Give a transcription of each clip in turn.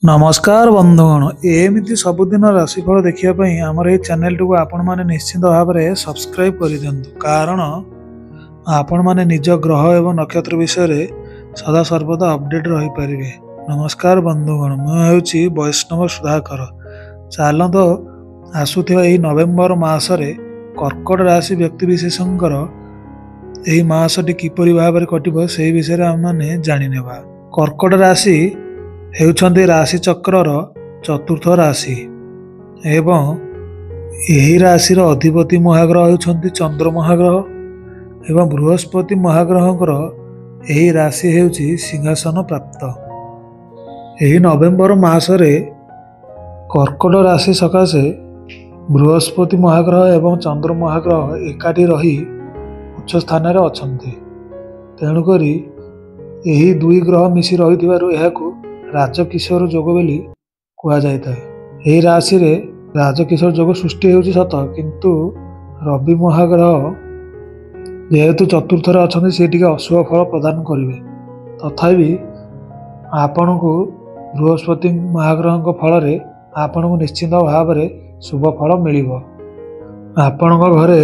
नमस्कार बंधुगण एमती सबुदिन राशिफल देखा आमर ये चैनल टी आपण मैंने निश्चित भाव में सब्सक्राइब कर दिंतु कारण आपण मैंने निज ग्रह एवं नक्षत्र विषय सदा सर्वदा अपडेट रही पारे। नमस्कार बंधुगण मुझे वैष्णव सुधाकर चलत आसुवा यही नवेम्बर मसरे कर्कट राशि व्यक्तिशेषकर यही मासटी किपरि भाव में कटो से विषय आम मैंने जाने। कर्कट राशि हेउछन्ति राशि चक्रर चतुर्थ राशि एवं यही राशि अधिपति महाग्रह हेउछन्ति चंद्र महाग्रह एवं बृहस्पति महाग्रहकर यही राशि हेउछि सिंहासन प्राप्त। यही नवेम्बर मासरे कर्कट राशि सकाशे बृहस्पति महाग्रह एवं चंद्र महाग्रह एकाठी रही उच्च स्थान रे अछन्ति। तेणुकरी यही दुई ग्रह मिसी रहिथिबारु एहाकु राजकिशोर जोग बोली कहुए। यही राशि रे राजकिशोर जोग सृष्टि होउछि सत किंतु रवि महाग्रह जेहेतु चतुर्थ अच्छा से अशुभ फल प्रदान करेंगे। तथापि आपण को बृहस्पति महाग्रह फल आपण को निश्चित भाव में शुभ फल मिल। आपण घरे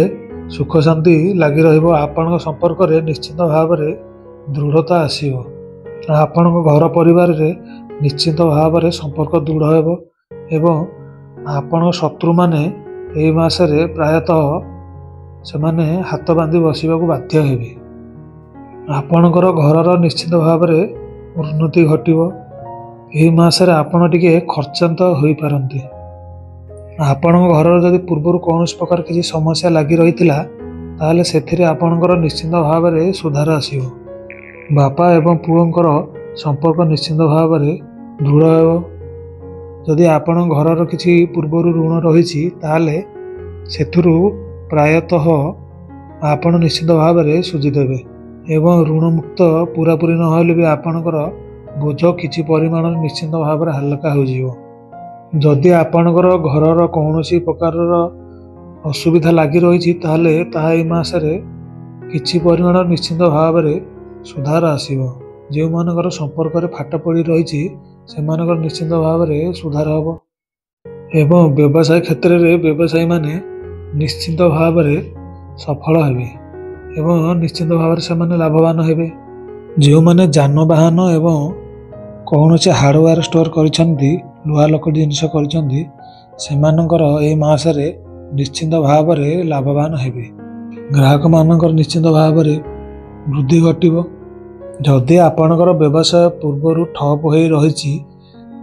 सुख शांति लगी रहा संपर्क में निश्चित भाव में दृढ़ता आसो। आपण घर परिवार रे निश्चित भाव में संपर्क दृढ़ हो एवं आपण शत्रु माने यही मासरे प्रायतः से माने हाथ बांधि बसवा बाध्य हेबे। आपणकर घरर निश्चित भाव में उन्नति घटिबो। यही मासरे आपण टिके खर्चांत होई पारंती। आपण घरर जदि पूर्व कौन प्रकार किसी समस्या लगी रही ताहले सेथिरे आपणकर निश्चित भाव में सुधार आसिबो। बापा एवं पुओंकर संपर्क निश्चित भाव में दृढ़ हो। जदि आपण घरर किसी पूर्व ऋण रही ताहले सेथुरु प्रायतः आपण निश्चित भाव में सुझीदेवे एवं ऋण मुक्त पूरापूरी नहले भी आपणकर बोझ किछि परिमाण निश्चित भाव में हल्का हो जिवो। जदि आपणकर घरर कौनसी प्रकारर असुविधा लगी रही ताहले ताहा ए मासरे किछि परिमाण निश्चित भाव में सुधार आसिबो। जो मानकर संपर्क में फाट पड़ी रही से निश्चित भाव में सुधार हम एवं व्यवसाय क्षेत्र में व्यवसायी माने निश्चित भाव में सफल हेबे एवं निश्चित भाव में लाभवान हेबे। जो माने जानवाहन एवं कौन से हार्डवेयर स्टोर करिसेंती लुहा लकड़ी जिनस करिसेंती सेमानकर ए मासरे निश्चित भाव में लाभवान हेबे। ग्राहक मानकर निश्चित भाव में वृद्धि घटिबो। जदि आपणकर व्यवसाय पूर्वर ठप हो रही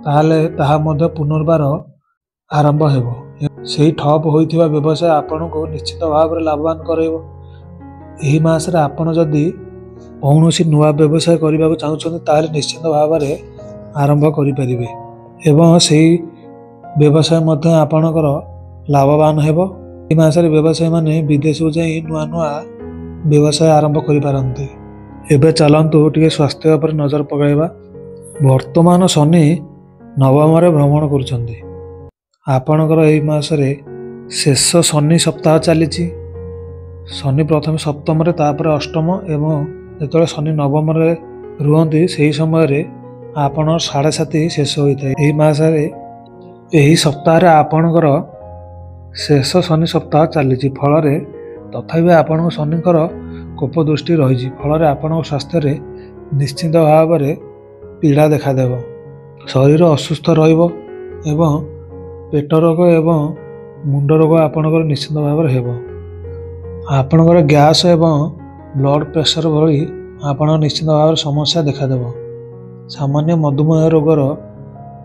ताहले ताहा मध्य पुनर्बार आरंभ हेबो। सेही ठप होइथिबा व्यवसाय आपण को निश्चित भाव में लाभवान करैबो। एही मासरे आपण जदि कौनसी नुआ व्यवसाय करने चाहते ताहले निश्चित भाव में आरंभ करिपारिबे एवं सेही व्यवसाय मध्य आपणकर लाभवान हेबो। एही मासरे व्यवसायी माने विदेश को जाई नुआ नुआ व्यवसाय आरंभ करिपारंते। एबे चलतु टिके स्वास्थ्य पर नजर पकाइबा। वर्तमान शनि नवम भ्रमण करुछंती। आपणकर एही मासरे शेष शनि सप्ताह चली। शनि प्रथम सप्तम तापर अष्टम एवं जो शनि नवम रुहंती से समय आपण 7.5 शेष होता है। यही मासरे यही सप्ताह आपणकर शेष शनि सप्ताह चली फल तथापि आपण शनिकर कोप दृष्टि रही फल आपण स्वास्थ्य रे निश्चित भाव में पीड़ा देखादेव। शरीर असुस्थ रहिबो एवं पेट रोग एवं मुंड रोग आपणकर निश्चित भाव में हेबो। आपणकर गैस एवं ब्लड प्रेशर भली आपण निश्चित भाव में समस्या देखादेव। सामान्य मधुमेह रोगर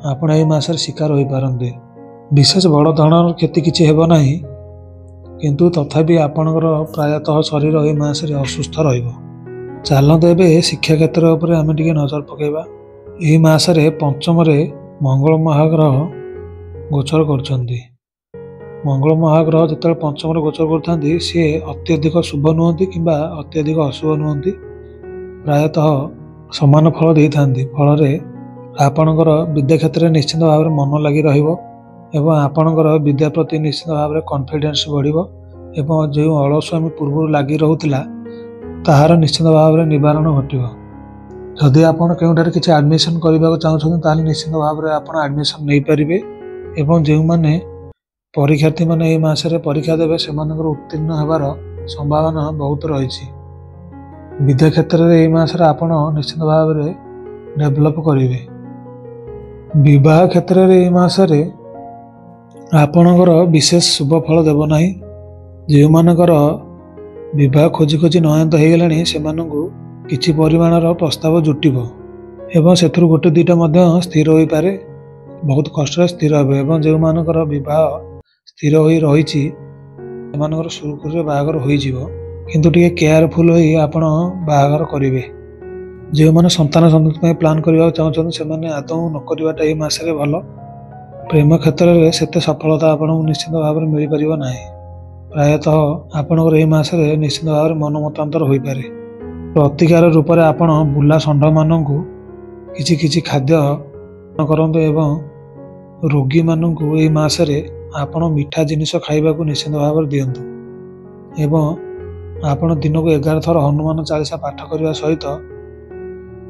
आपण एही मासरे शिकार होई पारंते। विशेष बड़ धৰণৰ क्षति किछि हेबो नाही किंतु तथापि आपणकर प्रायतः शरीर ए मासरे असुस्थ रहिबो। चलते एबे शिक्षा क्षेत्र उपर आमे टिके नजर पकेबा। एही मासरे पंचम मंगल महाग्रह गोचर करछंती। मंगल महाग्रह जतले पंचम गोचर करथांती सी अत्यधिक शुभ नुहंती किंबा अत्यधिक अशुभ नुहंती प्रायतः समान फल देइथांती। फल आपणकर विद्या क्षेत्र में निश्चित भाव में मन लगी रहिबो एवं आपणकर विद्या प्रति निश्चित भाव में कॉन्फिडेंस बढ़िबो एवं जो अलस्वामी पूर्व लगी रहूला ताहार निश्चित भाव में निवारण घटिबो। जदि आपण केउठारे किछि एडमिशन करबाक चाहुछन ताले निश्चित भाव में आपण एडमिशन नहीं पारिबे एवं जो माने परीक्षार्थी माने ए मासरे परीक्षा देबे सेमानकर उत्तीर्ण हेबार संभावना बहुत रही। विद्या क्षेत्र में ए मासरे आपण निश्चित भाव में डेवलप करिवे। विवाह क्षेत्र में ए मासरे आपणकर विशेष शुभ फल देव नाही। जो मानकर विवाह खोजी खोजी नयंत हो गलानी सेमानंकु किछि परिमाणर प्रस्ताव जुटिब एवं सेथुरु गोटे दुईटा मध्य स्थिर हो पारे, बहुत कष्ट स्थिर हे। एवं जो मानकर विवाह स्थिर हो रही सेमानकर सुरुखुरु बाहागर हो जिवो, किंतु टिके केयरफुल होई आपण बाहागर करिवे। जो माने संतान संतति पय प्लान करबा चाहछन सेमाने आदौ न करबाटा ए मासरे भलो। प्रेम क्षेत्र में सेते सफलता आपको निश्चित भाव में मिल पार ना। प्रायतः आपणकर ए मासरे निश्चित भाव में मन मतांतर हो पारे। प्रतिकार रूप में आपण बुला षंढ मानू किछि किछि खाद्य करंतु एवं रोगी मानू ए मासरे आपण मीठा जिनिस खाइबा को निश्चित भाव में दियंतु एवं आपण दिन को 11 थर हनुमान चालीसा पाठ करने सहित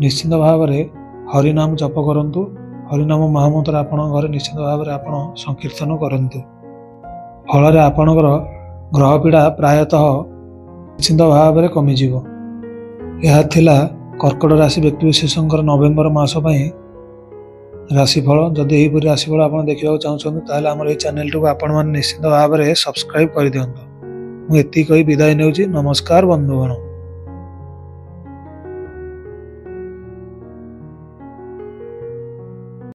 निश्चित भाव में हरिनाम जप करंतु। हरिनाम महामंत्र आपण घर निश्चित भाव में आपण संकीर्तन करंतु। फल आपणकर ग्रह पीड़ा प्रायतः निश्चित भाव में कमिजिवो। यह थिला कर्कट राशि व्यक्तिविशेषकर नवेम्बर मास राशिफल। जदि यहीपरि राशिफल आप देखा चाहते ताहले आमर ये चैनल को आपण निश्चित भाव में सब्सक्राइब कर दियंतु। मु एति कही विदाय नेउछि। नमस्कार बंधुगण।